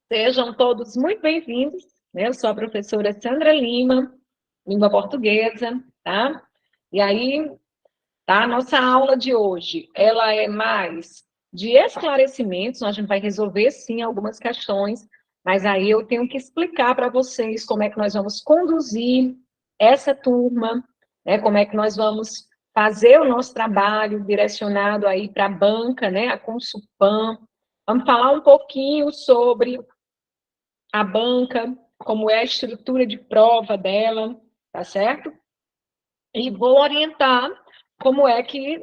Sejam todos muito bem-vindos, né? Eu sou a professora Sandra Lima, língua portuguesa, tá? E aí, tá? A nossa aula de hoje, ela é mais de esclarecimentos, a gente vai resolver, sim, algumas questões, mas aí eu tenho que explicar para vocês como é que nós vamos conduzir essa turma, né? Como é que nós vamos fazer o nosso trabalho direcionado aí para a banca, né? A Consulpan. Vamos falar um pouquinho sobre a banca, como é a estrutura de prova dela, tá certo? E vou orientar como é que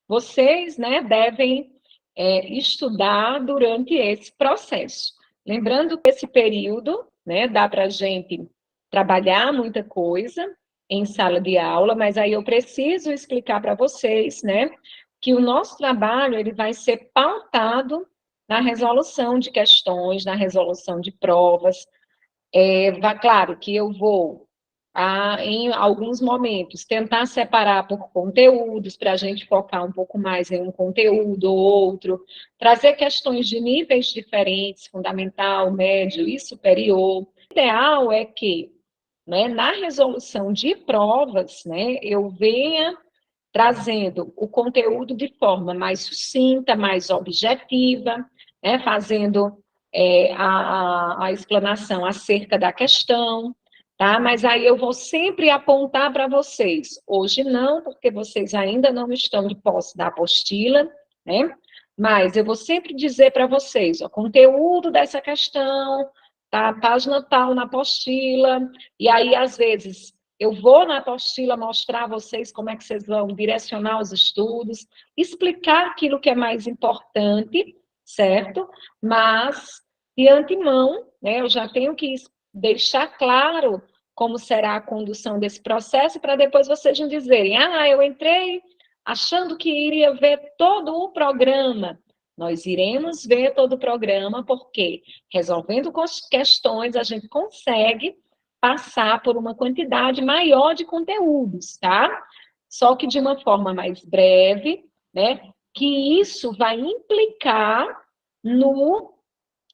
vocês, né, devem estudar durante esse processo. Lembrando que esse período, né, dá para a gente trabalhar muita coisa em sala de aula, mas aí eu preciso explicar para vocês, né, que o nosso trabalho ele vai ser pautado na resolução de questões, na resolução de provas. Claro que eu vou, em alguns momentos, tentar separar por conteúdos, para a gente focar um pouco mais em um conteúdo ou outro, trazer questões de níveis diferentes, fundamental, médio e superior. O ideal é que, né, na resolução de provas, né, eu venha trazendo o conteúdo de forma mais sucinta, mais objetiva, né, fazendo a explanação acerca da questão, tá? Mas aí eu vou sempre apontar para vocês. Hoje não, porque vocês ainda não estão de posse da apostila, né? Mas eu vou sempre dizer para vocês, o conteúdo dessa questão, tá? Página tal na apostila, e aí, às vezes, eu vou na apostila mostrar a vocês como é que vocês vão direcionar os estudos, explicar aquilo que é mais importante, certo? Mas, de antemão, né, eu já tenho que deixar claro como será a condução desse processo, para depois vocês não dizerem, eu entrei achando que iria ver todo o programa. Nós iremos ver todo o programa, porque resolvendo questões, a gente consegue passar por uma quantidade maior de conteúdos, tá? Só que de uma forma mais breve, né? Que isso vai implicar no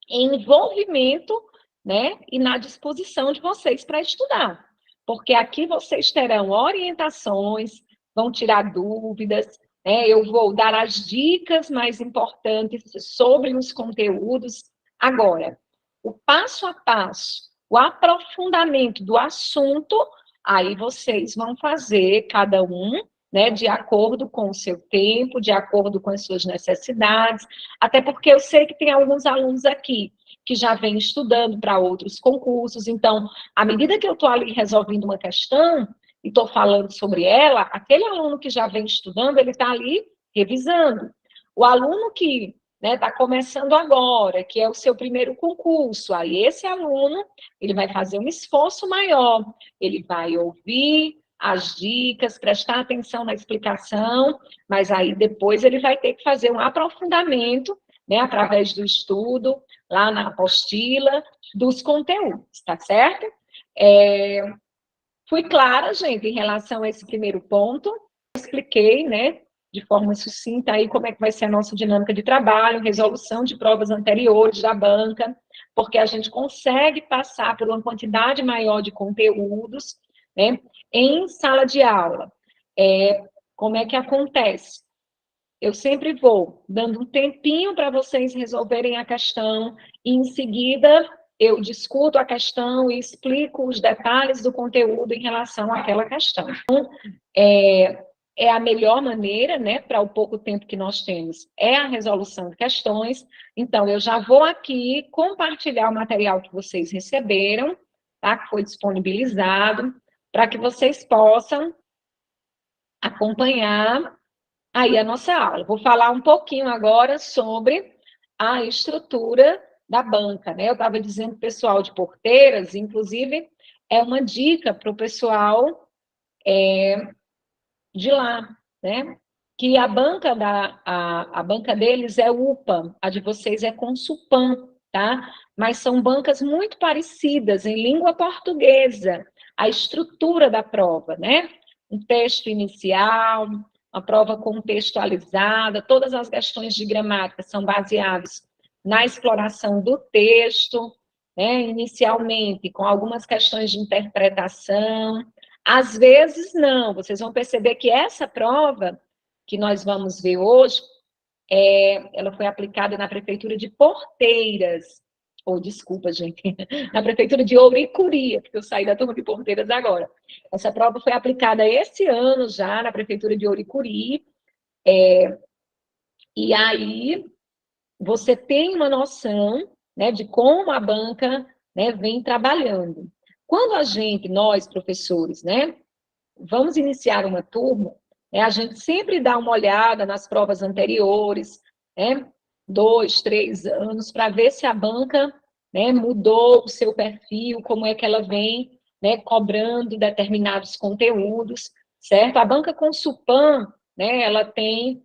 envolvimento, né? E na disposição de vocês para estudar. Porque aqui vocês terão orientações, vão tirar dúvidas, né? Eu vou dar as dicas mais importantes sobre os conteúdos. Agora, o passo a passo, o aprofundamento do assunto, aí vocês vão fazer, cada um, né, de acordo com o seu tempo, de acordo com as suas necessidades, até porque eu sei que tem alguns alunos aqui que já vêm estudando para outros concursos, então, à medida que eu estou ali resolvendo uma questão e estou falando sobre ela, aquele aluno que já vem estudando, ele está ali revisando. O aluno que está começando agora, que é o seu primeiro concurso, aí esse aluno, ele vai fazer um esforço maior, ele vai ouvir as dicas, prestar atenção na explicação, mas aí depois ele vai ter que fazer um aprofundamento, né, através do estudo, lá na apostila, dos conteúdos, tá certo? Fui clara, gente, em relação a esse primeiro ponto, expliquei, né, de forma sucinta aí como é que vai ser a nossa dinâmica de trabalho, resolução de provas anteriores da banca, porque a gente consegue passar por uma quantidade maior de conteúdos, né, em sala de aula. Como é que acontece? Eu sempre vou dando um tempinho para vocês resolverem a questão, e em seguida eu discuto a questão e explico os detalhes do conteúdo em relação àquela questão. Então, é a melhor maneira, né, para o pouco tempo que nós temos, é a resolução de questões. Então, eu já vou aqui compartilhar o material que vocês receberam, tá, que foi disponibilizado, para que vocês possam acompanhar aí a nossa aula. Vou falar um pouquinho agora sobre a estrutura da banca, né? Eu estava dizendo pessoal de Porteiras, inclusive, é uma dica para o pessoal de lá, né? Que a banca a banca deles é UPA, a de vocês é Consulpan, tá? Mas são bancas muito parecidas em língua portuguesa, a estrutura da prova, né? Um texto inicial, uma prova contextualizada, todas as questões de gramática são baseadas na exploração do texto, né, inicialmente, com algumas questões de interpretação. Às vezes, não. Vocês vão perceber que essa prova que nós vamos ver hoje, ela foi aplicada na Prefeitura de Porteiras, ou desculpa, gente, na Prefeitura de Ouricuri, porque eu saí da turma de Porteiras agora. Essa prova foi aplicada esse ano já na Prefeitura de Ouricuri, e aí você tem uma noção, né, de como a banca, né, vem trabalhando. Quando nós, professores, né, vamos iniciar uma turma, né, a gente sempre dá uma olhada nas provas anteriores, né, 2, 3 anos, para ver se a banca, né, mudou o seu perfil, como é que ela vem, né, cobrando determinados conteúdos, certo? A banca Consulpan, né, ela tem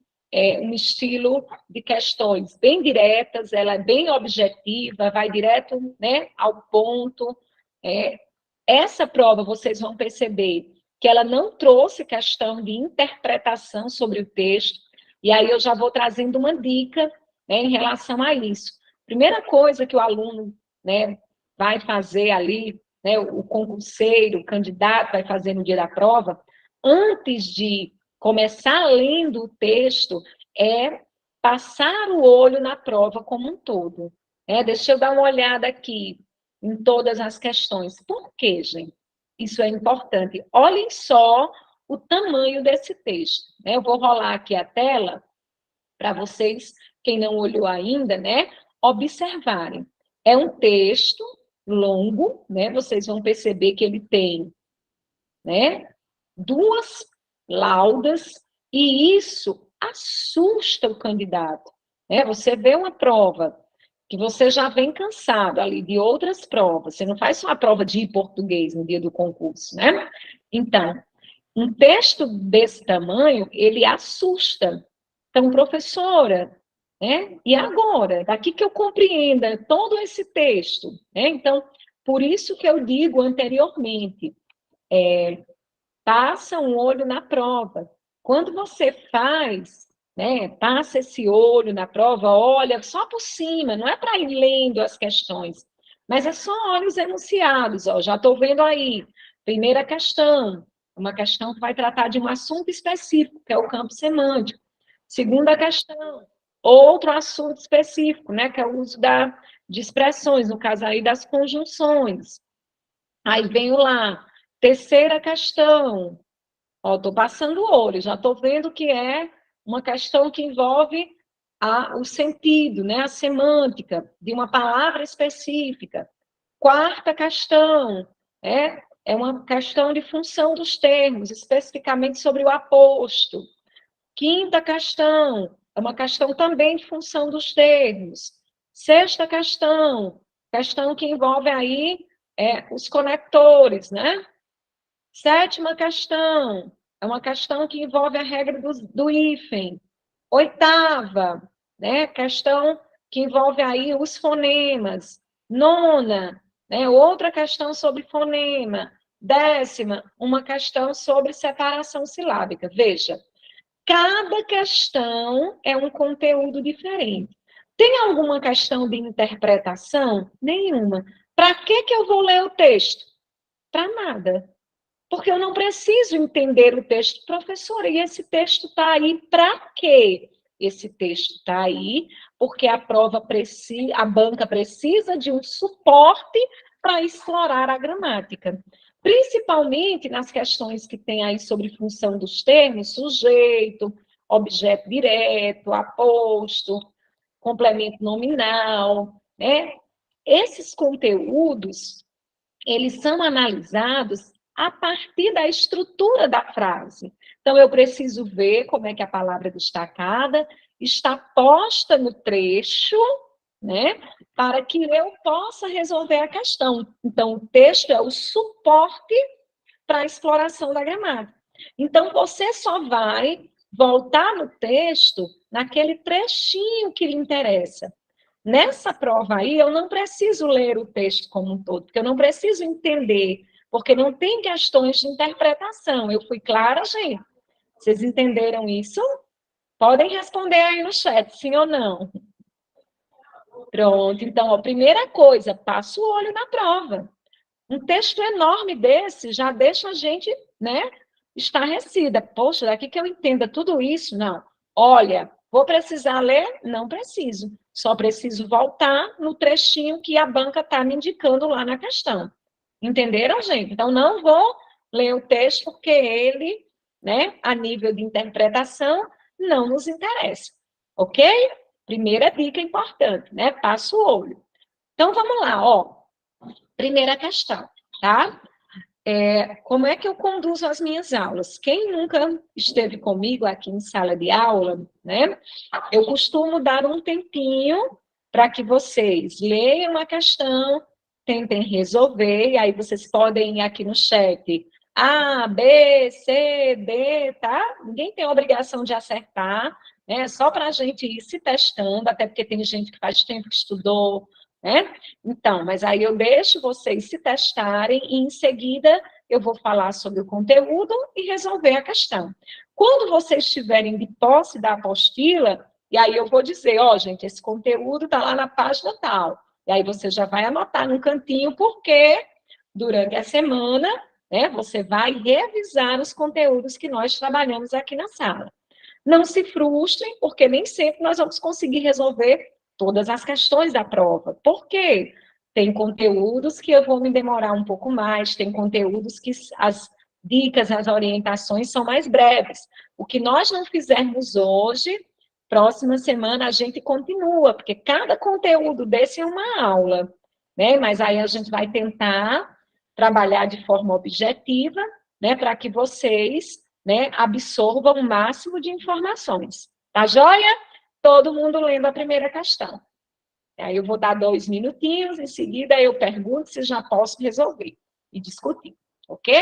um estilo de questões bem diretas, ela é bem objetiva, vai direto, né, ao ponto. Essa prova, vocês vão perceber que ela não trouxe questão de interpretação sobre o texto, e aí eu já vou trazendo uma dica, né, em relação a isso. Primeira coisa que o aluno, né, vai fazer ali, né, o concurseiro, o candidato vai fazer no dia da prova, antes de começar lendo o texto, é passar o olho na prova como um todo. Deixa eu dar uma olhada aqui em todas as questões. Por quê, gente? Isso é importante. Olhem só o tamanho desse texto. Eu vou rolar aqui a tela para vocês, quem não olhou ainda, né, observarem. É um texto longo, né? Vocês vão perceber que ele tem, né, 2 laudas, e isso assusta o candidato. Você vê uma prova que você já vem cansado ali de outras provas, você não faz só a prova de português no dia do concurso, né? Então, um texto desse tamanho, ele assusta. Então, professora, né? E agora? Daqui que eu compreenda todo esse texto, né? Então, por isso que eu digo anteriormente, passa um olho na prova. Quando você faz, né, passa esse olho na prova, olha só por cima, não é para ir lendo as questões, mas é só olha os enunciados, ó, já estou vendo aí. Primeira questão, uma questão que vai tratar de um assunto específico, que é o campo semântico. Segunda questão, outro assunto específico, né, que é o uso de expressões, no caso aí das conjunções. Aí venho lá, terceira questão, estou passando o olho, já estou vendo que é uma questão que envolve o sentido, né, a semântica de uma palavra específica. Quarta questão, é uma questão de função dos termos, especificamente sobre o aposto. Quinta questão, é uma questão também de função dos termos. Sexta questão que envolve aí os conectores, né? Sétima questão, é uma questão que envolve a regra do hífen. Oitava, né, questão que envolve aí os fonemas. Nona, né, outra questão sobre fonema. Décima, uma questão sobre separação silábica. Veja, cada questão é um conteúdo diferente. Tem alguma questão de interpretação? Nenhuma. Para que eu vou ler o texto? Para nada. Porque eu não preciso entender o texto, professora, e esse texto está aí para quê? Esse texto está aí porque a prova precisa, a banca precisa de um suporte para explorar a gramática. Principalmente nas questões que tem aí sobre função dos termos, sujeito, objeto direto, aposto, complemento nominal, né? Esses conteúdos, eles são analisados a partir da estrutura da frase. Então, eu preciso ver como é que a palavra destacada está posta no trecho, né, para que eu possa resolver a questão. Então, o texto é o suporte para a exploração da gramática. Então, você só vai voltar no texto naquele trechinho que lhe interessa. Nessa prova aí, eu não preciso ler o texto como um todo, porque eu não preciso entender, porque não tem questões de interpretação. Eu fui clara, gente? Vocês entenderam isso? Podem responder aí no chat, sim ou não. Pronto, então, a primeira coisa, passa o olho na prova. Um texto enorme desse já deixa a gente, né, estarrecida. Poxa, daqui que eu entenda tudo isso? Não. Olha, vou precisar ler? Não preciso. Só preciso voltar no trechinho que a banca está me indicando lá na questão. Entenderam, gente? Então, não vou ler o texto porque ele, né, a nível de interpretação, não nos interessa. Ok? Primeira dica importante, né? Passa o olho. Então, vamos lá, ó. Primeira questão, tá? Como é que eu conduzo as minhas aulas? Quem nunca esteve comigo aqui em sala de aula, né? Eu costumo dar um tempinho para que vocês leiam a questão, tentem resolver, e aí vocês podem ir aqui no chat A, B, C, D, tá? Ninguém tem a obrigação de acertar, né? Só para a gente ir se testando, até porque tem gente que faz tempo que estudou, né? Então, mas aí eu deixo vocês se testarem e em seguida eu vou falar sobre o conteúdo e resolver a questão. Quando vocês estiverem de posse da apostila, e aí eu vou dizer, ó, gente, esse conteúdo está lá na página tal. E aí você já vai anotar no cantinho, porque durante a semana, né, você vai revisar os conteúdos que nós trabalhamos aqui na sala. Não se frustrem, porque nem sempre nós vamos conseguir resolver todas as questões da prova. Por quê? Tem conteúdos que eu vou me demorar um pouco mais, tem conteúdos que as dicas, as orientações são mais breves. O que nós não fizermos hoje, próxima semana a gente continua, porque cada conteúdo desse é uma aula, né? Mas aí a gente vai tentar trabalhar de forma objetiva, né, para que vocês, né, absorvam o máximo de informações. Tá joia? Todo mundo lendo a primeira questão. Aí eu vou dar 2 minutinhos, em seguida eu pergunto se já posso resolver e discutir, ok?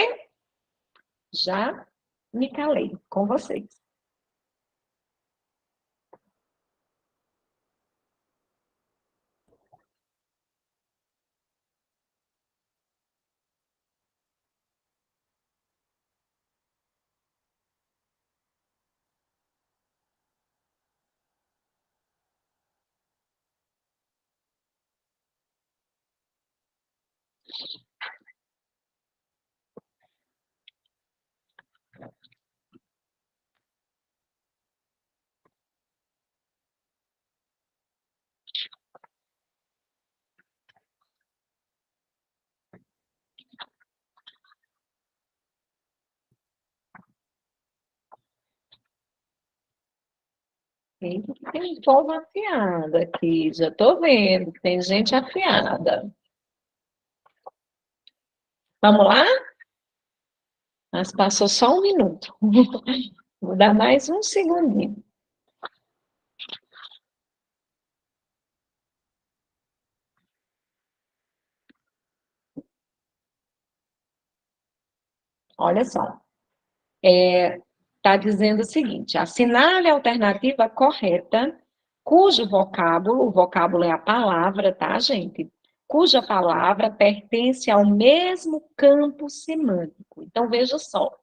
Já me calei com vocês. Tem povo afiado aqui, já estou vendo, tem gente afiada. Vamos lá? Mas passou só um minuto. Vou dar mais um segundinho. Olha só. Está dizendo o seguinte: assinale a alternativa correta, cujo vocábulo, o vocábulo é a palavra, tá, gente? Cuja palavra pertence ao mesmo campo semântico. Então, veja só.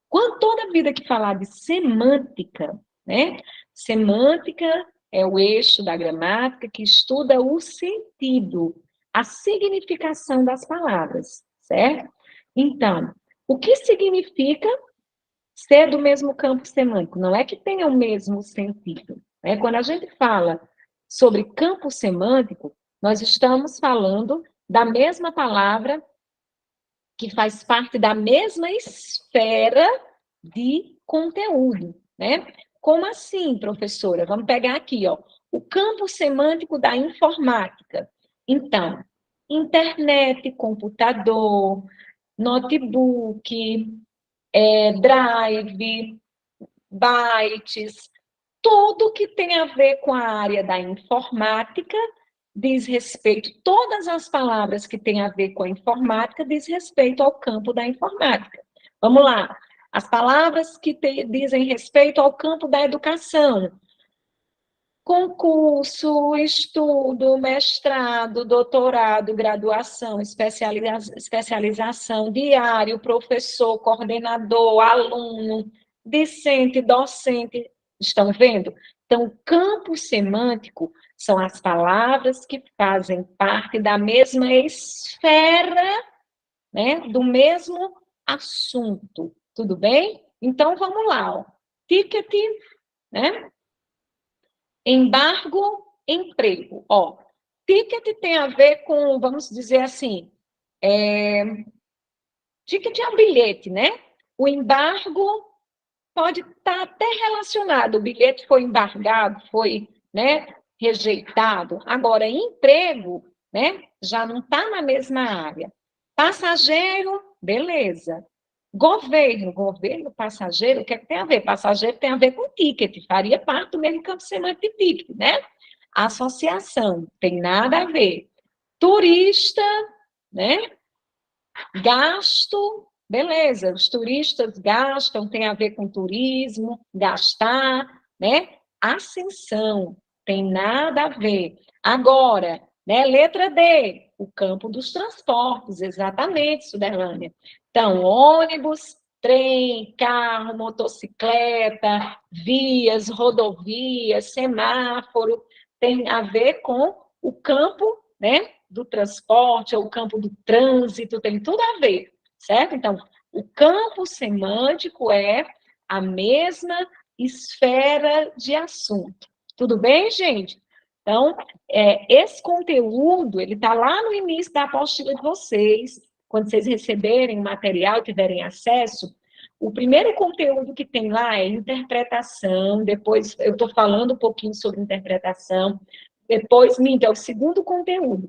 Quando toda vida que falar de semântica, né? Semântica é o eixo da gramática que estuda o sentido, a significação das palavras, certo? Então, o que significa ser do mesmo campo semântico? Não é que tenha o mesmo sentido, né? Quando a gente fala sobre campo semântico, nós estamos falando da mesma palavra que faz parte da mesma esfera de conteúdo, né? Como assim, professora? Vamos pegar aqui, ó, o campo semântico da informática. Então, internet, computador, notebook, drive, bytes, tudo que tem a ver com a área da informática diz respeito, todas as palavras que têm a ver com a informática diz respeito ao campo da informática. Vamos lá. As palavras que dizem respeito ao campo da educação. Concurso, estudo, mestrado, doutorado, graduação, especialização, diário, professor, coordenador, aluno, discente, docente. Estão vendo? Então, o campo semântico são as palavras que fazem parte da mesma esfera, né, do mesmo assunto. Tudo bem? Então, vamos lá. Ó. Ticket, né? Embargo, emprego. Ó, ticket tem a ver com, vamos dizer assim, ticket é um bilhete, né? O embargo pode estar até relacionado. O bilhete foi embargado, foi, né, rejeitado. Agora, emprego, né, já não está na mesma área. Passageiro, beleza. Governo, passageiro, o que é que tem a ver? Passageiro tem a ver com ticket, faria parte do mesmo campo semântico de ticket, né? Associação, tem nada a ver. Turista, né? Gasto, beleza, os turistas gastam, tem a ver com turismo, gastar, né? Ascensão, tem nada a ver. Agora, né, letra D, o campo dos transportes, exatamente, Suderlânia. Então, ônibus, trem, carro, motocicleta, vias, rodovias, semáforo, tem a ver com o campo, né, do transporte, ou o campo do trânsito, tem tudo a ver, certo? Então, o campo semântico é a mesma esfera de assunto. Tudo bem, gente? Então, esse conteúdo, ele está lá no início da apostila de vocês, quando vocês receberem o material, tiverem acesso, o primeiro conteúdo que tem lá é interpretação, depois eu estou falando um pouquinho sobre interpretação, depois, é o segundo conteúdo.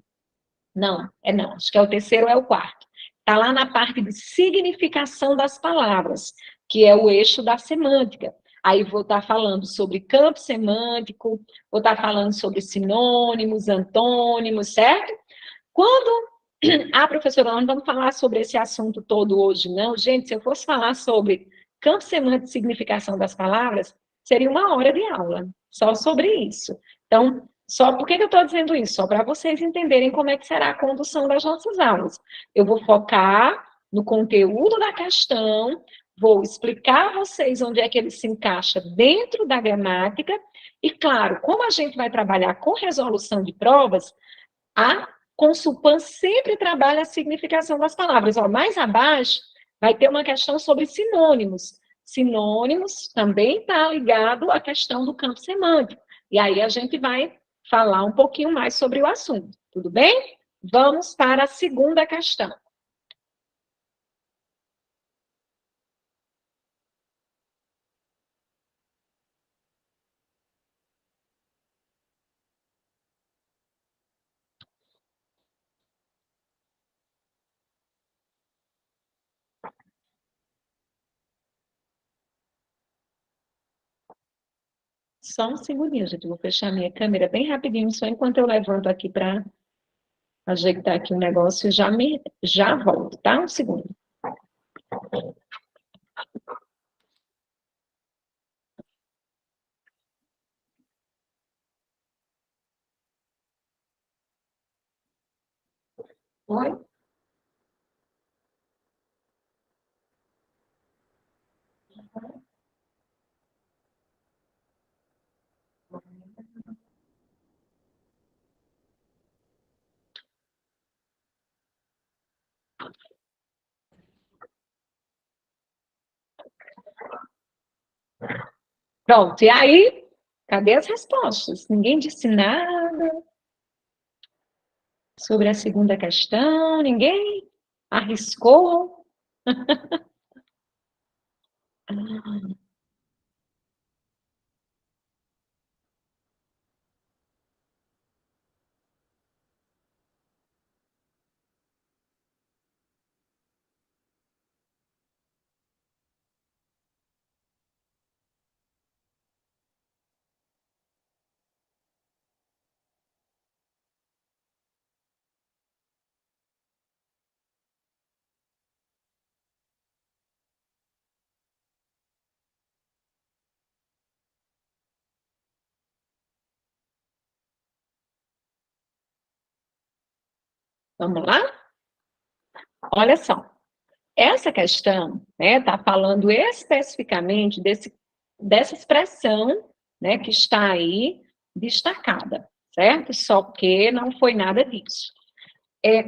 Não, acho que é o terceiro ou é o quarto. Está lá na parte de significação das palavras, que é o eixo da semântica. Aí vou estar falando sobre campo semântico, vou estar falando sobre sinônimos, antônimos, certo? Quando. Ah, professora, nós não vamos falar sobre esse assunto todo hoje, não. Gente, se eu fosse falar sobre campo semântico e significação das palavras, seria 1 hora de aula, só sobre isso. Então, só por que eu estou dizendo isso? Só para vocês entenderem como é que será a condução das nossas aulas. Eu vou focar no conteúdo da questão, vou explicar a vocês onde é que ele se encaixa dentro da gramática, e, claro, como a gente vai trabalhar com resolução de provas, a Consulpan sempre trabalha a significação das palavras. Ó, mais abaixo, vai ter uma questão sobre sinônimos. Sinônimos também está ligado à questão do campo semântico. E aí a gente vai falar um pouquinho mais sobre o assunto. Tudo bem? Vamos para a segunda questão. Só um segundinho, gente. Eu vou fechar minha câmera bem rapidinho, só enquanto eu levanto aqui para ajeitar aqui o negócio, já volto, tá? Um segundo. Oi? Pronto, e aí, cadê as respostas? Ninguém disse nada sobre a segunda questão, ninguém arriscou. Vamos lá? Olha só, essa questão está falando especificamente dessa expressão, né, que está aí destacada, certo? Só que não foi nada disso.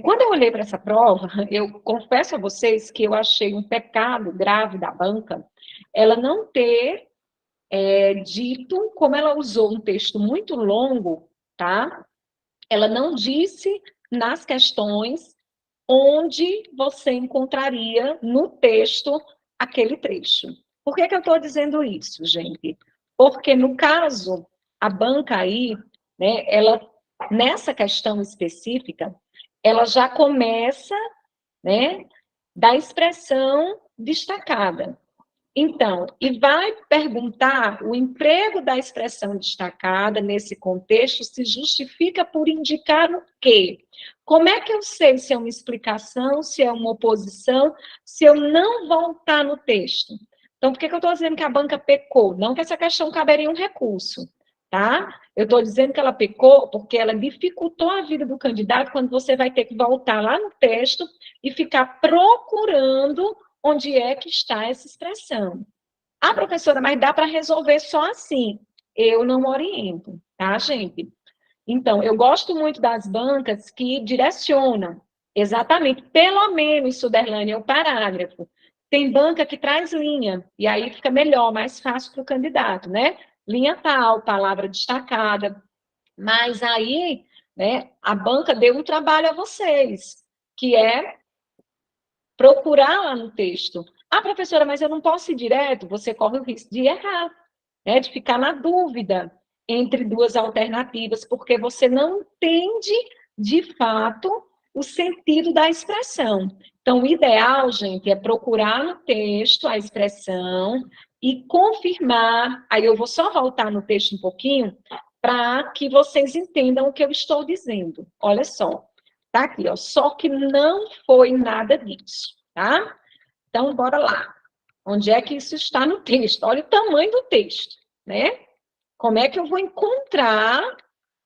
Quando eu olhei para essa prova, eu confesso a vocês que eu achei um pecado grave da banca ela não ter dito, como ela usou um texto muito longo, tá? Ela não disse nas questões onde você encontraria no texto aquele trecho. Por que eu estou dizendo isso, gente? Porque, no caso, a banca aí, né, ela, nessa questão específica, ela já começa, né, da expressão destacada. Então, e vai perguntar o emprego da expressão destacada nesse contexto se justifica por indicar o quê? Como é que eu sei se é uma explicação, se é uma oposição, se eu não voltar no texto? Então, por que eu estou dizendo que a banca pecou? Não que essa questão caberia um recurso, tá? Eu estou dizendo que ela pecou porque ela dificultou a vida do candidato quando você vai ter que voltar lá no texto e ficar procurando onde é que está essa expressão. Ah, professora, mas dá para resolver só assim. Eu não oriento, tá, gente? Então, eu gosto muito das bancas que direcionam, exatamente, pelo menos, Suderlane, é o parágrafo. Tem banca que traz linha, e aí fica melhor, mais fácil para o candidato, né? Linha tal, palavra destacada. Mas aí, né, a banca deu um trabalho a vocês, que é procurar lá no texto. Ah, professora, mas eu não posso ir direto? Você corre o risco de errar, né? De ficar na dúvida entre duas alternativas, porque você não entende, de fato, o sentido da expressão. Então, o ideal, gente, é procurar no texto a expressão e confirmar. Aí eu vou só voltar no texto um pouquinho para que vocês entendam o que eu estou dizendo. Olha só. Tá aqui, ó. Só que não foi nada disso, tá? Então, bora lá. Onde é que isso está no texto? Olha o tamanho do texto, né? Como é que eu vou encontrar,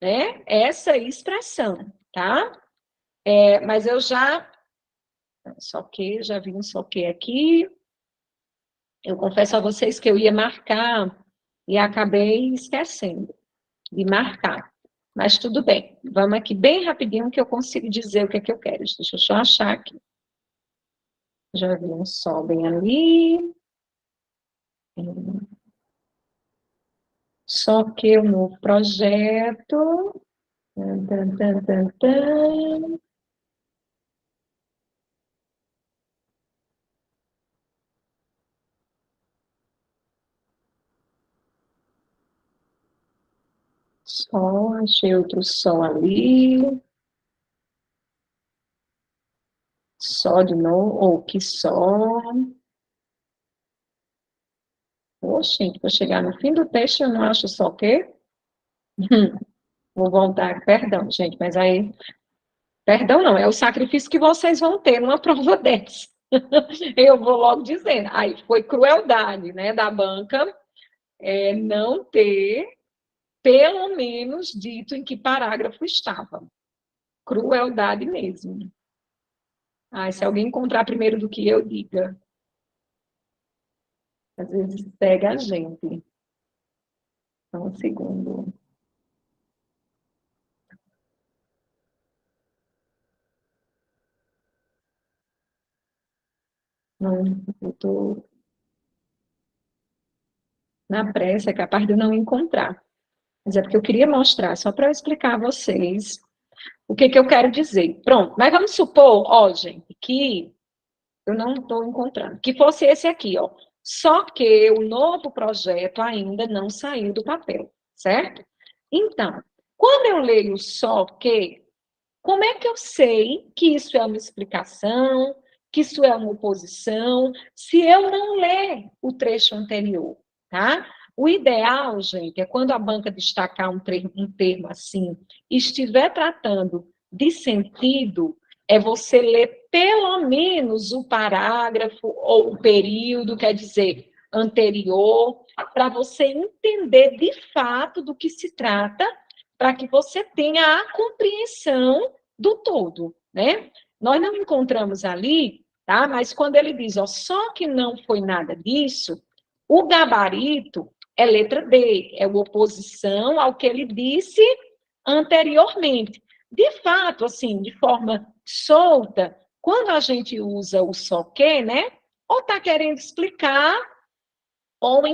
né, essa expressão, tá? Mas eu já... Só que, já vi um só que aqui. Eu confesso a vocês que eu ia marcar e acabei esquecendo de marcar. Mas tudo bem. Vamos aqui bem rapidinho que eu consigo dizer o que é que eu quero. Deixa eu só achar aqui. Já vi um sol bem ali. Só que o novo projeto. Tan, tan, tan, tan, tan. Sol, achei outro sol ali. Sol de novo. Ou que sol. Oxe, vou chegar no fim do texto, eu não acho só o quê? Vou voltar, perdão, gente, mas aí, perdão não, é o sacrifício que vocês vão ter numa prova dessa. Eu vou logo dizendo, aí foi crueldade, né, da banca, não ter, pelo menos, dito em que parágrafo estava. Crueldade mesmo. Ah, se alguém encontrar primeiro do que eu, diga. Às vezes pega a gente. Só um segundo. Não, eu estou na pressa, é capaz de eu não encontrar. Mas é porque eu queria mostrar, só para eu explicar a vocês o que eu quero dizer. Pronto, mas vamos supor, ó, gente, que eu não estou encontrando, que fosse esse aqui, ó. Só que o novo projeto ainda não saiu do papel, certo? Então, quando eu leio só que, como é que eu sei que isso é uma explicação, que isso é uma oposição, se eu não ler o trecho anterior, tá? O ideal, gente, é quando a banca destacar um termo assim, e estiver tratando de sentido, é você ler pelo menos o parágrafo ou o período, quer dizer, anterior, para você entender de fato do que se trata, para que você tenha a compreensão do todo, né? Nós não encontramos ali, tá? Mas quando ele diz, ó, só que não foi nada disso, o gabarito, é letra D, é uma oposição ao que ele disse anteriormente. De fato, assim, de forma solta, quando a gente usa o só que, né? Ou está querendo explicar, ou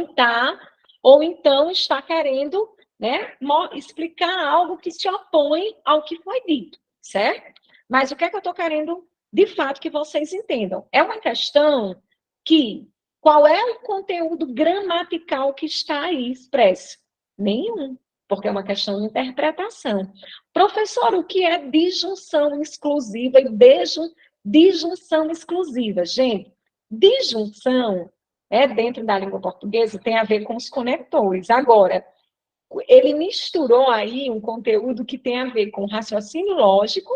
então está querendo, né, explicar algo que se opõe ao que foi dito, certo? Mas o que é que eu estou querendo, de fato, que vocês entendam? É uma questão que, qual é o conteúdo gramatical que está aí expresso? Nenhum, porque é uma questão de interpretação. Professor, o que é disjunção exclusiva e disjunção exclusiva? Gente, disjunção dentro da língua portuguesa tem a ver com os conectores. Agora, ele misturou aí um conteúdo que tem a ver com raciocínio lógico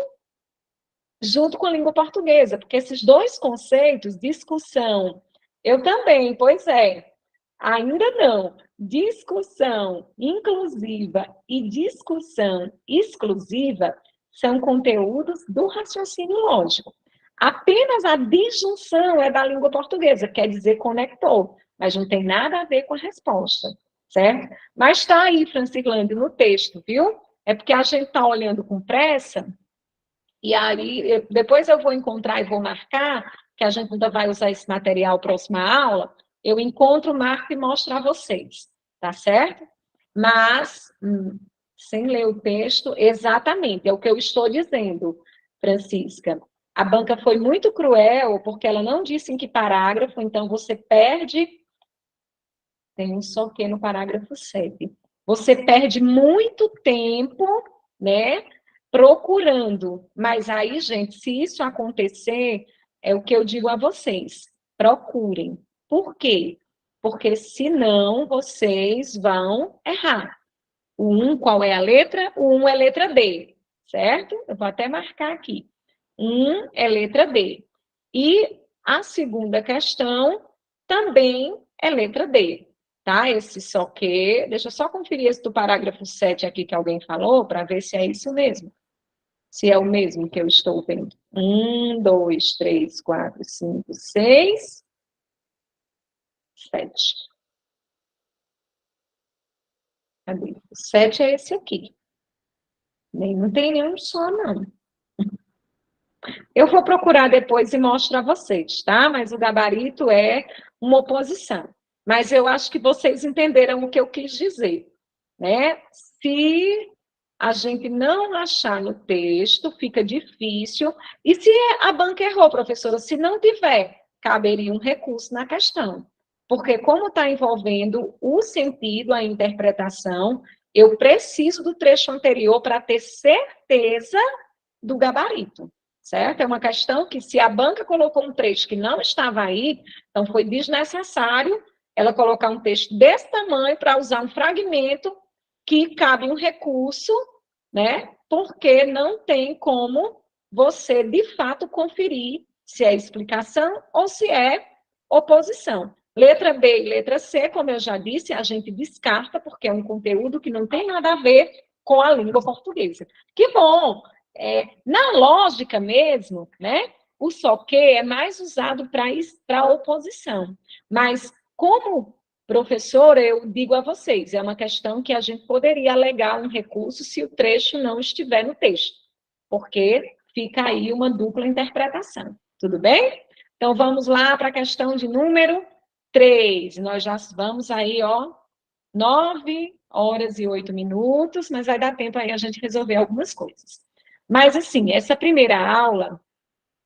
junto com a língua portuguesa, porque esses dois conceitos, discussão, eu também, pois é, ainda não. Discussão inclusiva e discussão exclusiva são conteúdos do raciocínio lógico. Apenas a disjunção é da língua portuguesa, quer dizer conector, mas não tem nada a ver com a resposta, certo? Mas está aí, Francilândia, no texto, viu? É porque a gente está olhando com pressa, e aí depois eu vou encontrar e vou marcar, que a gente ainda vai usar esse material próxima aula, eu encontro, marco e mostro a vocês, tá certo? Mas, sem ler o texto, exatamente, é o que eu estou dizendo, Francisca. A banca foi muito cruel, porque ela não disse em que parágrafo, então você perde, tem um só que no parágrafo 7. Você perde muito tempo, né, procurando. Mas aí, gente, se isso acontecer, é o que eu digo a vocês, procurem. Por quê? Porque senão vocês vão errar. O 1, qual é a letra? O 1 é letra D, certo? Eu vou até marcar aqui. 1 é letra D. E a segunda questão também é letra D, tá? Esse só que, deixa eu só conferir esse do parágrafo 7 aqui que alguém falou, para ver se é isso mesmo. Se é o mesmo que eu estou vendo. 1, 2, 3, 4, 5, 6, 7. Cadê? O 7 é esse aqui. Não tem nenhum só, não. Eu vou procurar depois e mostro a vocês, tá? Mas o gabarito é uma oposição. Mas eu acho que vocês entenderam o que eu quis dizer, né? Se a gente não achar no texto, fica difícil. E se a banca errou, professora? Se não tiver, caberia um recurso na questão. Porque como está envolvendo o sentido, a interpretação, eu preciso do trecho anterior para ter certeza do gabarito, certo? É uma questão que, se a banca colocou um trecho que não estava aí, então foi desnecessário ela colocar um texto desse tamanho para usar um fragmento que cabe um recurso, né? Porque não tem como você, de fato, conferir se é explicação ou se é oposição. Letra B e letra C, como eu já disse, a gente descarta, porque é um conteúdo que não tem nada a ver com a língua portuguesa. Que bom! Na lógica mesmo, né, o só que é mais usado para oposição. Mas, como professora, eu digo a vocês, é uma questão que a gente poderia alegar um recurso se o trecho não estiver no texto, porque fica aí uma dupla interpretação. Tudo bem? Então, vamos lá para a questão de número 3. Nós já vamos aí, ó, 9 horas e 8 minutos, mas vai dar tempo aí a gente resolver algumas coisas. Mas, assim, essa primeira aula,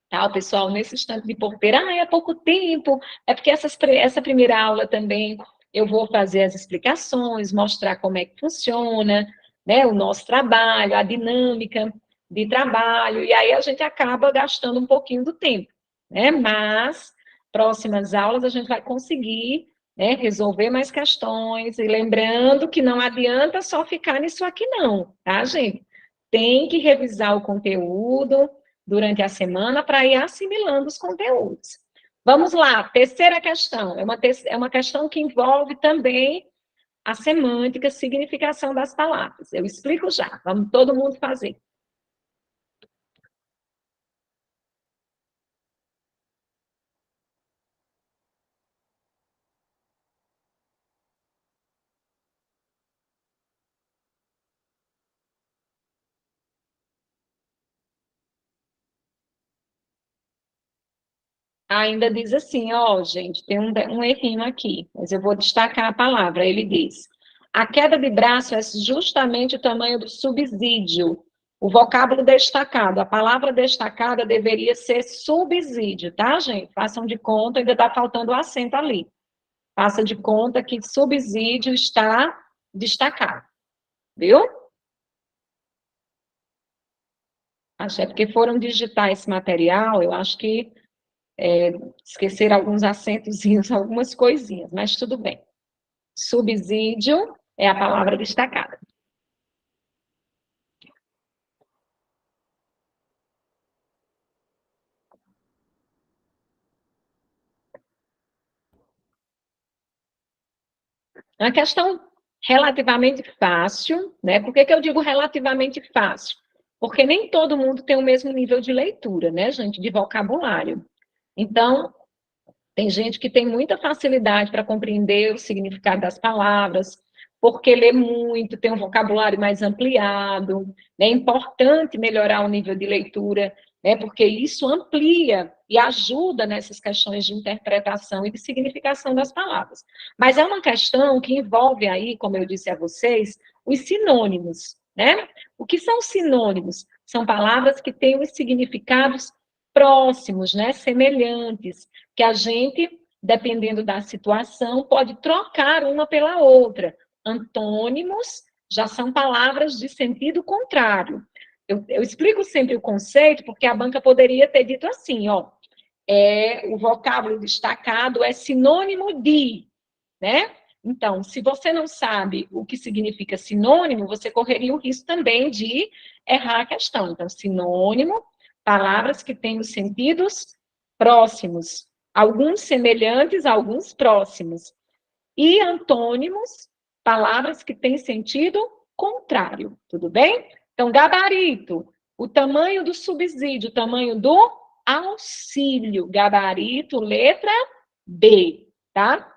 tá, o pessoal, nesse instante de porteira, é pouco tempo, é porque essa primeira aula também eu vou fazer as explicações, mostrar como é que funciona, né, o nosso trabalho, a dinâmica de trabalho, e aí a gente acaba gastando um pouquinho do tempo, né, mas próximas aulas a gente vai conseguir, né, resolver mais questões, e lembrando que não adianta só ficar nisso aqui não, tá, gente? Tem que revisar o conteúdo durante a semana para ir assimilando os conteúdos. Vamos lá, terceira questão. É uma questão que envolve também a semântica, a significação das palavras. Eu explico já, vamos todo mundo fazer. ainda diz assim, ó, gente, tem um errinho aqui, mas eu vou destacar a palavra. Ele diz: a queda de braço é justamente o tamanho do subsídio. O vocábulo destacado, a palavra destacada deveria ser subsídio, tá, gente? Façam de conta, ainda está faltando o acento ali. Faça de conta que subsídio está destacado, viu? Acho é porque foram digitar esse material, eu acho que esqueceram alguns acentozinhos, algumas coisinhas, mas tudo bem. Subsídio é a palavra destacada. É uma questão relativamente fácil, né? Por que que eu digo relativamente fácil? Porque nem todo mundo tem o mesmo nível de leitura, né, gente, de vocabulário. Então, tem gente que tem muita facilidade para compreender o significado das palavras, porque lê muito, tem um vocabulário mais ampliado. Né? É importante melhorar o nível de leitura, né? Porque isso amplia e ajuda nessas questões de interpretação e de significação das palavras. Mas é uma questão que envolve aí, como eu disse a vocês, os sinônimos. Né? O que são sinônimos? São palavras que têm os significados próximos, né? Semelhantes, que a gente, dependendo da situação, pode trocar uma pela outra. Antônimos já são palavras de sentido contrário. Eu explico sempre o conceito, porque a banca poderia ter dito assim, ó, o vocábulo destacado é sinônimo de, né? Então, se você não sabe o que significa sinônimo, você correria o risco também de errar a questão. Então, sinônimo, palavras que têm os sentidos próximos, alguns semelhantes, alguns próximos. E antônimos, palavras que têm sentido contrário, tudo bem? Então, gabarito, o tamanho do subsídio, o tamanho do auxílio, gabarito, letra B, tá?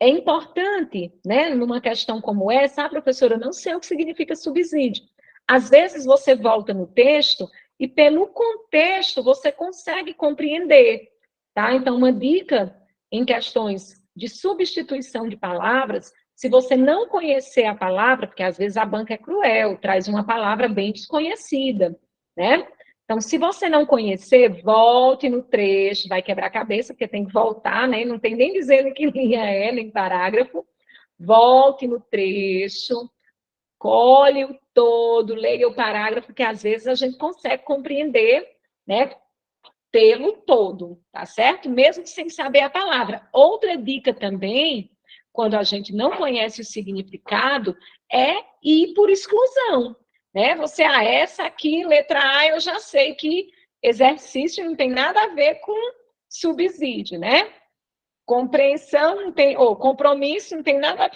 É importante, né, numa questão como essa, professora, eu não sei o que significa subsídio. Às vezes você volta no texto e pelo contexto você consegue compreender, tá? Então, uma dica em questões de substituição de palavras, se você não conhecer a palavra, porque às vezes a banca é cruel, traz uma palavra bem desconhecida, né? Então, se você não conhecer, volte no trecho, vai quebrar a cabeça, porque tem que voltar, né? Não tem nem dizendo que linha é, nem parágrafo. Volte no trecho, colhe o todo, leia o parágrafo, que às vezes a gente consegue compreender, né? Pelo todo, tá certo? Mesmo sem saber a palavra. Outra dica também, quando a gente não conhece o significado, é ir por exclusão, né? Você, essa aqui, letra A, eu já sei que exercício não tem nada a ver com subsídio, né? Compreensão não tem, ou compromisso não tem nada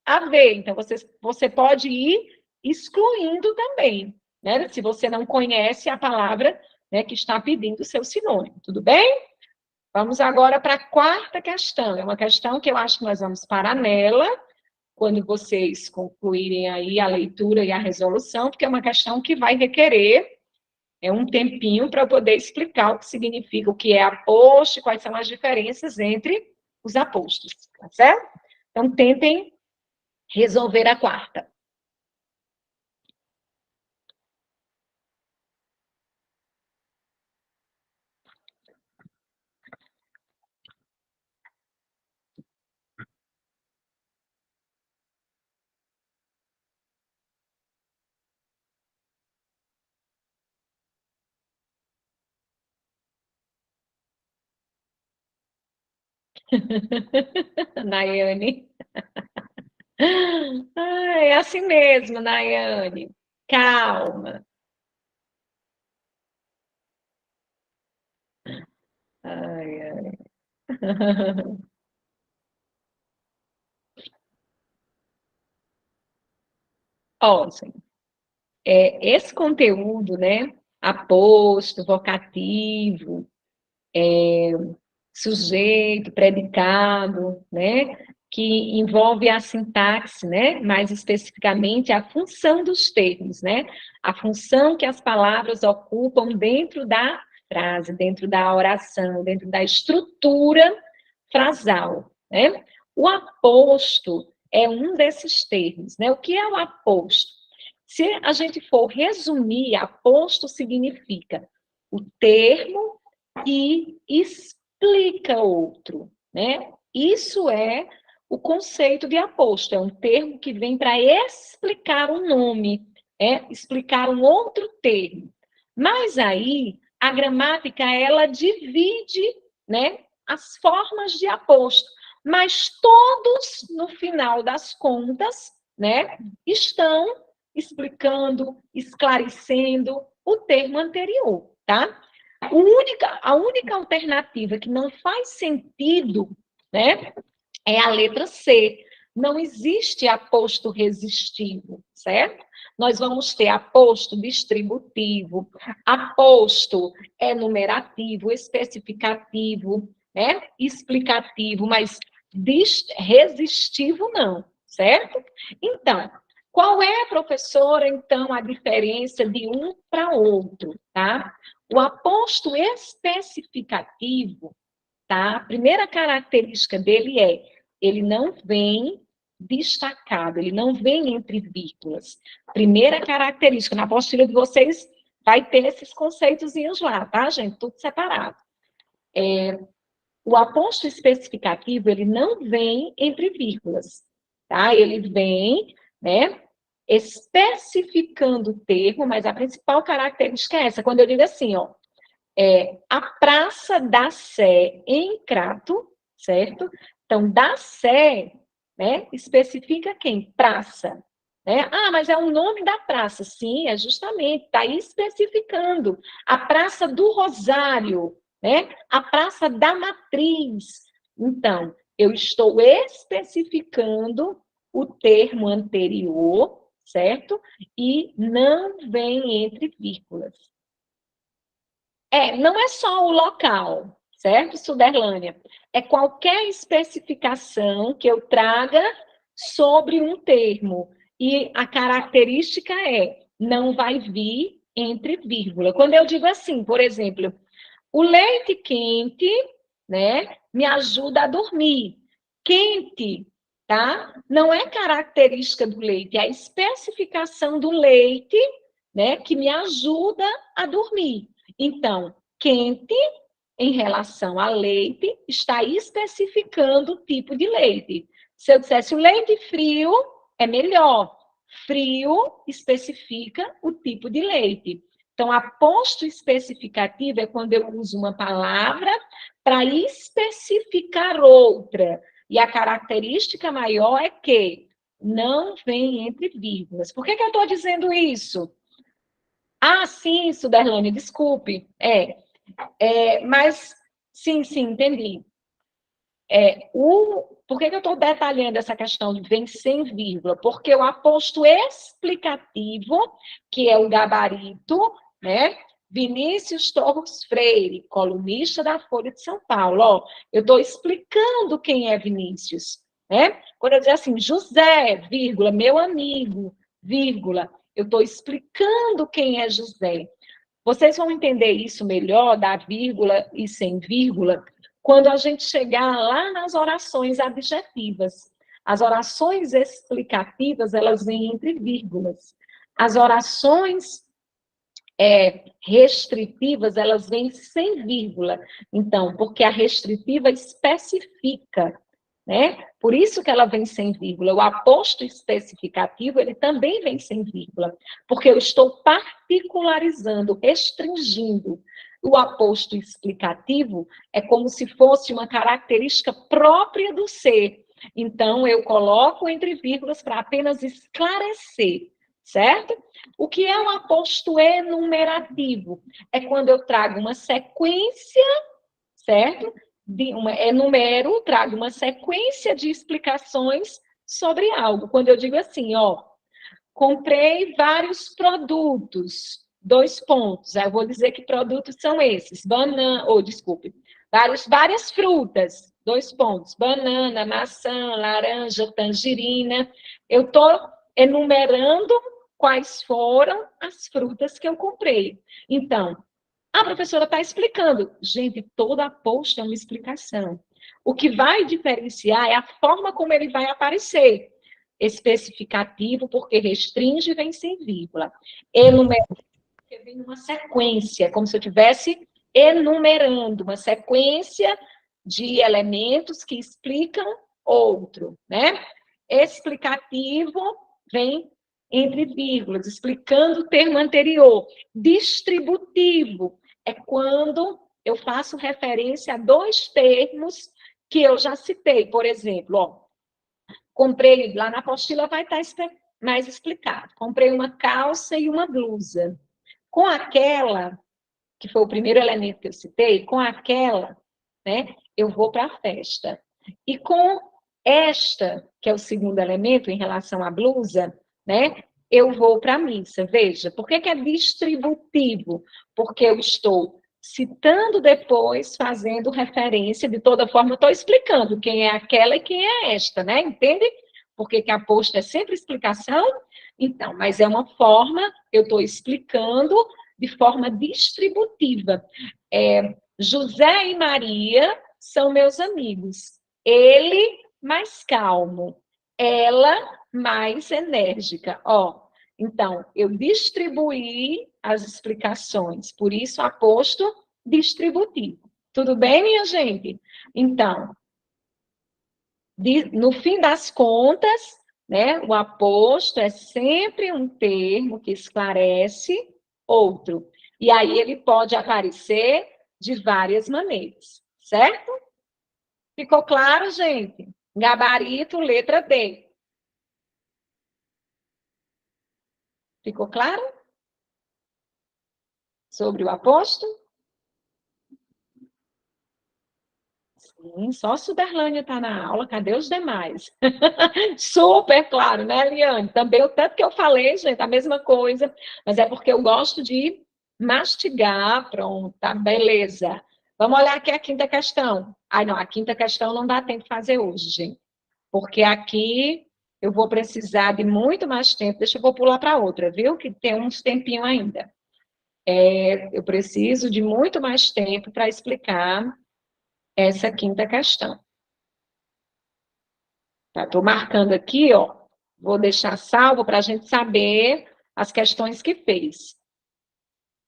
a ver. Então, você pode ir excluindo também, né? Se você não conhece a palavra, né, que está pedindo o seu sinônimo, tudo bem? Vamos agora para a quarta questão. É uma questão que eu acho que nós vamos parar nela, quando vocês concluírem aí a leitura e a resolução, porque é uma questão que vai requerer um tempinho para eu poder explicar o que significa, o que é aposto, quais são as diferenças entre os apostos, tá certo? Então, tentem resolver a quarta. Nayane. É assim mesmo, Nayane. Calma. Ai, ai. Ó, gente, esse conteúdo, né, aposto, vocativo, sujeito, predicado, né, que envolve a sintaxe, né, mais especificamente a função dos termos, né, a função que as palavras ocupam dentro da frase, dentro da oração, dentro da estrutura frasal, né? O aposto é um desses termos, né? O que é o aposto? Se a gente for resumir, aposto significa o termo que explica outro, né? Isso é o conceito de aposto, é um termo que vem para explicar um nome, explicar um outro termo. Mas aí, a gramática, ela divide, né, as formas de aposto, mas todos, no final das contas, né, estão explicando, esclarecendo o termo anterior, tá? A única alternativa que não faz sentido, né, é a letra C. Não existe aposto resistivo, certo? Nós vamos ter aposto distributivo, aposto enumerativo, especificativo, né? Explicativo, mas resistivo não, certo? Então, qual é, professora, então, a diferença de um para outro, tá? O aposto especificativo, tá? A primeira característica dele é, ele não vem destacado, ele não vem entre vírgulas. Primeira característica, na apostila de vocês vai ter esses conceitozinhos lá, tá, gente? Tudo separado. O aposto especificativo, ele não vem entre vírgulas, tá? Ele vem, né, especificando o termo, mas a principal característica é essa. Quando eu digo assim, ó, a Praça da Sé em Crato, certo? Então, da Sé, né, especifica quem? Praça. Né? Ah, mas é o nome da praça. Sim, é justamente, está especificando. A Praça do Rosário, né? A Praça da Matriz. Então, eu estou especificando o termo anterior, certo? E não vem entre vírgulas. Não é só o local, certo, Suderlânia? É qualquer especificação que eu traga sobre um termo. E a característica não vai vir entre vírgula. Quando eu digo assim, por exemplo, o leite quente, né, me ajuda a dormir. Quente, tá? Não é característica do leite, é a especificação do leite, né, que me ajuda a dormir. Então, quente, em relação a leite, está especificando o tipo de leite. Se eu dissesse o leite frio, é melhor. Frio especifica o tipo de leite. Então, aposto especificativo é quando eu uso uma palavra para especificar outra. E a característica maior é que não vem entre vírgulas. Por que eu estou dizendo isso? Ah, sim, Suderlane, desculpe. Mas, sim, entendi. Por que eu estou detalhando essa questão de vem sem vírgula? Porque o aposto explicativo, que é o gabarito, né? Vinícius Torres Freire, colunista da Folha de São Paulo. Ó, eu estou explicando quem é Vinícius, né? Quando eu dizer assim, José, vírgula, meu amigo, vírgula, eu estou explicando quem é José. Vocês vão entender isso melhor, da vírgula e sem vírgula, quando a gente chegar lá nas orações adjetivas. As orações explicativas, elas vêm entre vírgulas. As orações restritivas, elas vêm sem vírgula. Então, porque a restritiva especifica, né? Por isso que ela vem sem vírgula. O aposto especificativo, ele também vem sem vírgula, porque eu estou particularizando, restringindo. O aposto explicativo é como se fosse uma característica própria do ser. Então, eu coloco entre vírgulas para apenas esclarecer, certo? O que é um aposto enumerativo? É quando eu trago uma sequência, certo? Enumero, trago uma sequência de explicações sobre algo. Quando eu digo assim, ó, comprei vários produtos, 2 pontos. Aí eu vou dizer que produtos são esses, várias frutas, 2 pontos, banana, maçã, laranja, tangerina. Eu estou enumerando quais foram as frutas que eu comprei. Então, A professora está explicando. Gente, toda aposta é uma explicação. O que vai diferenciar é a forma como ele vai aparecer. Especificativo, porque restringe e vem sem vírgula. Enumerativo, porque vem numa sequência, como se eu estivesse enumerando uma sequência de elementos que explicam outro, né? Explicativo vem entre vírgulas, explicando o termo anterior. Distributivo é quando eu faço referência a dois termos que eu já citei. Por exemplo, ó, comprei, lá na apostila vai estar mais explicado. Comprei uma calça e uma blusa. Com aquela, que foi o primeiro elemento que eu citei, com aquela, né, eu vou para a festa. E com esta, que é o segundo elemento em relação à blusa, né, eu vou para a missa. Veja, por que é distributivo? Porque eu estou citando depois, fazendo referência, de toda forma, eu estou explicando quem é aquela e quem é esta, né? Entende? Porque que a posta é sempre explicação? Então, mas é uma forma, eu estou explicando de forma distributiva. José e Maria são meus amigos. Ele mais calmo, ela mais enérgica. Ó, então, eu distribuí as explicações, por isso aposto distributivo. Tudo bem, minha gente? Então, no fim das contas, né, o aposto é sempre um termo que esclarece outro. E aí ele pode aparecer de várias maneiras, certo? Ficou claro, gente? Gabarito, letra D. Ficou claro? Sobre o aposto? Sim, só Suderlânia está na aula, cadê os demais? Super claro, né, Eliane? Também o tanto que eu falei, gente, a mesma coisa, mas é porque eu gosto de mastigar, pronto, tá, beleza. Vamos olhar aqui a quinta questão. Ai, não, a quinta questão não dá tempo de fazer hoje, gente, porque aqui eu vou precisar de muito mais tempo. Deixa eu vou pular para outra, viu? Que tem uns tempinho ainda. Eu preciso de muito mais tempo para explicar essa quinta questão. Estou marcando aqui, ó. Vou deixar salvo para a gente saber as questões que fez.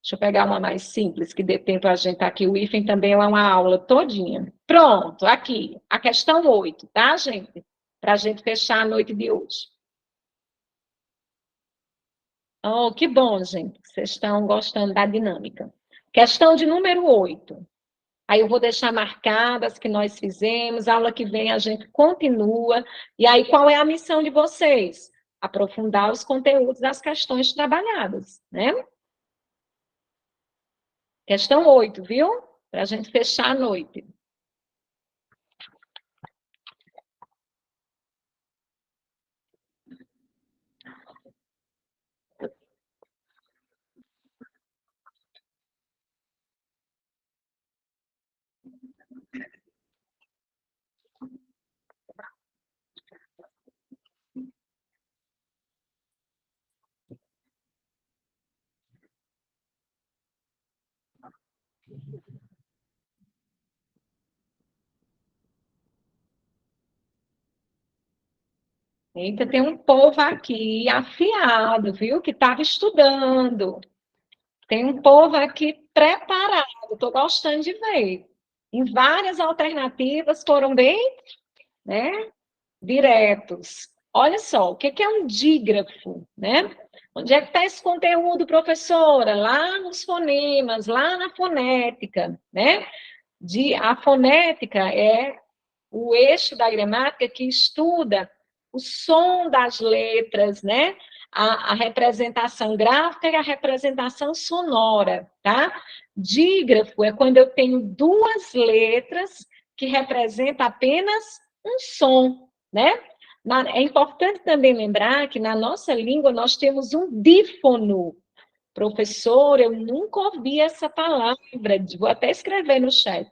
Deixa eu pegar uma mais simples, que dê tempo a gente aqui. O hífen também é uma aula todinha. Pronto, aqui. A questão 8, tá, gente? Para a gente fechar a noite de hoje. Oh, que bom, gente. Vocês estão gostando da dinâmica. Questão de número 8. Aí eu vou deixar marcadas que nós fizemos, aula que vem a gente continua. E aí, qual é a missão de vocês? Aprofundar os conteúdos das questões trabalhadas, né? Questão 8, viu? Para a gente fechar a noite. Eita, tem um povo aqui afiado, viu? Que estava estudando. Tem um povo aqui preparado. Estou gostando de ver. Em várias alternativas foram bem, né? Diretos. Olha só, o que é um dígrafo, né? Onde é que está esse conteúdo, professora? Lá nos fonemas, lá na fonética, né? A fonética é o eixo da gramática que estuda o som das letras, né? A representação gráfica e a representação sonora, tá? Dígrafo é quando eu tenho duas letras que representam apenas um som, né? É importante também lembrar que na nossa língua nós temos um dífono. Professor, eu nunca ouvi essa palavra, vou até escrever no chat.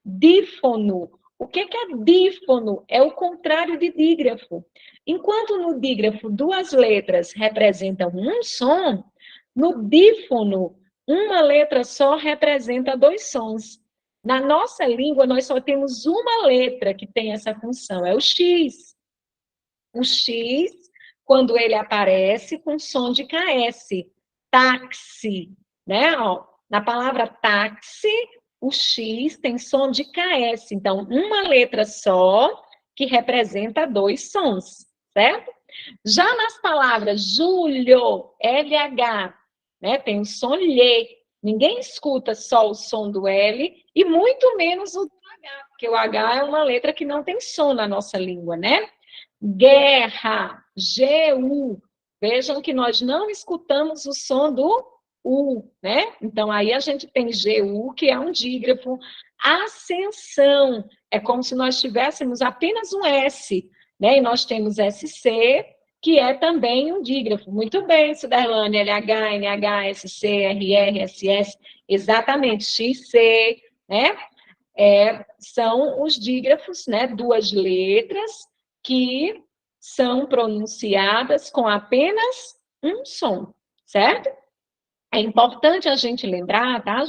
Dífono. O que é dífono? É o contrário de dígrafo. Enquanto no dígrafo duas letras representam um som, no dífono uma letra só representa dois sons. Na nossa língua, nós só temos uma letra que tem essa função, é o X. O X, quando ele aparece com som de KS, táxi, né? Ó, na palavra táxi, o X tem som de KS, então, uma letra só que representa dois sons, certo? Já nas palavras Júlio, LH, né, tem o som Lê. Ninguém escuta só o som do L e muito menos o do H, porque o H é uma letra que não tem som na nossa língua, né? Guerra, GU. Vejam que nós não escutamos o som do U, né? Então, aí a gente tem GU, que é um dígrafo. Ascensão, é como se nós tivéssemos apenas um S, né? E nós temos SC, que é também um dígrafo. Muito bem, Suderlane, LH, NH, SC, RR, SS, exatamente, XC, né? São os dígrafos, né? Duas letras que são pronunciadas com apenas um som, certo? É importante a gente lembrar, tá,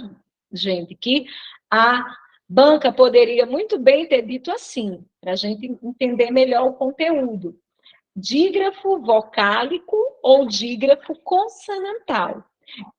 gente, que a banca poderia muito bem ter dito assim, para a gente entender melhor o conteúdo. Dígrafo vocálico ou dígrafo consonantal.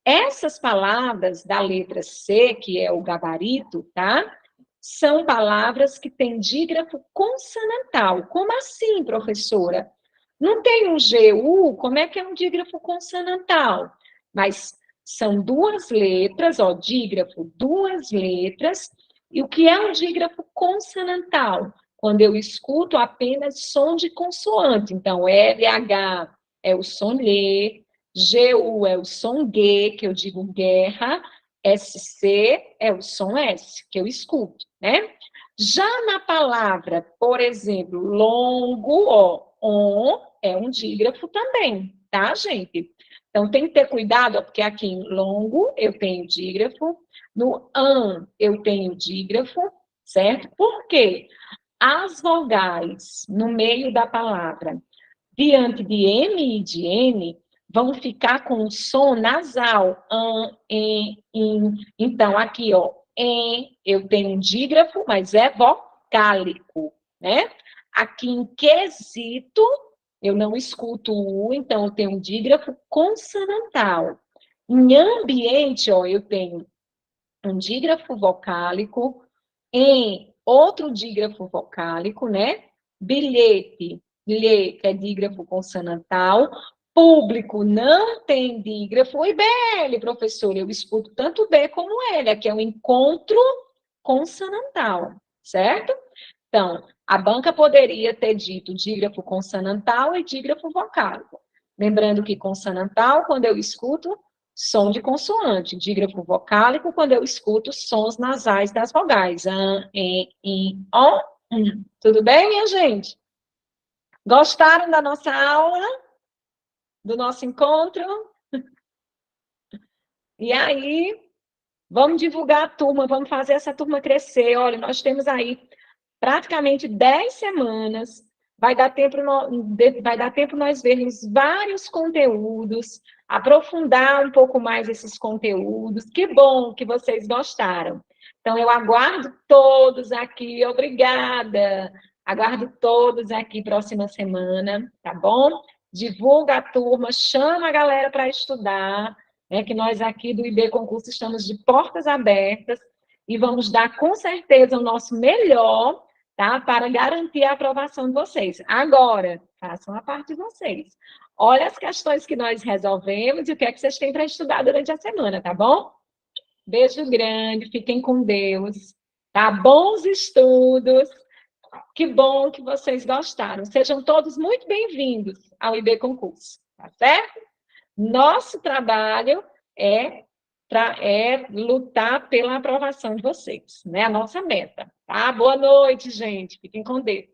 Essas palavras da letra C, que é o gabarito, tá? São palavras que têm dígrafo consonantal. Como assim, professora? Não tem um GU? Como é que é um dígrafo consonantal? Mas são duas letras, ó, dígrafo, duas letras. E o que é um dígrafo consonantal? Quando eu escuto apenas som de consoante. Então, LH é o som Lê, GU é o som G, que eu digo guerra, SC é o som S, que eu escuto, né? Já na palavra, por exemplo, longo, ó, on é um dígrafo também, tá, gente? Então, tem que ter cuidado, porque aqui em longo eu tenho dígrafo, no an eu tenho dígrafo, certo? Por quê? As vogais no meio da palavra, diante de M e de N, vão ficar com o som nasal. An, en, in. Então, aqui, ó, em, eu tenho um dígrafo, mas é vocálico, né? Aqui em quesito, eu não escuto o U, então eu tenho um dígrafo consonantal. Em ambiente, ó, eu tenho um dígrafo vocálico, em outro dígrafo vocálico, né? Bilhete, lhe, que é dígrafo consonantal. Público não tem dígrafo. E BL, professor, eu escuto tanto B como L, aqui é um encontro consonantal, certo? Então, a banca poderia ter dito dígrafo consonantal e dígrafo vocálico. Lembrando que consonantal, quando eu escuto, som de consoante. Dígrafo vocálico, quando eu escuto sons nasais das vogais. An, em, in, on, Tudo bem, minha gente? Gostaram da nossa aula? Do nosso encontro? E aí, vamos divulgar a turma, vamos fazer essa turma crescer. Olha, nós temos aí praticamente 10 semanas, vai dar tempo nós vermos vários conteúdos, aprofundar um pouco mais esses conteúdos. Que bom que vocês gostaram. Então, eu aguardo todos aqui, obrigada. Aguardo todos aqui próxima semana, tá bom? Divulga a turma, chama a galera para estudar, né, que nós aqui do IB Concurso estamos de portas abertas e vamos dar com certeza o nosso melhor, tá? Para garantir a aprovação de vocês. Agora, façam a parte de vocês. Olha as questões que nós resolvemos e o que é que vocês têm para estudar durante a semana, tá bom? Beijo grande, fiquem com Deus, tá? Bons estudos. Que bom que vocês gostaram. Sejam todos muito bem-vindos ao IB Concurso, tá certo? Nosso trabalho é lutar pela aprovação de vocês, né? A nossa meta, tá? Boa noite, gente. Fiquem com Deus.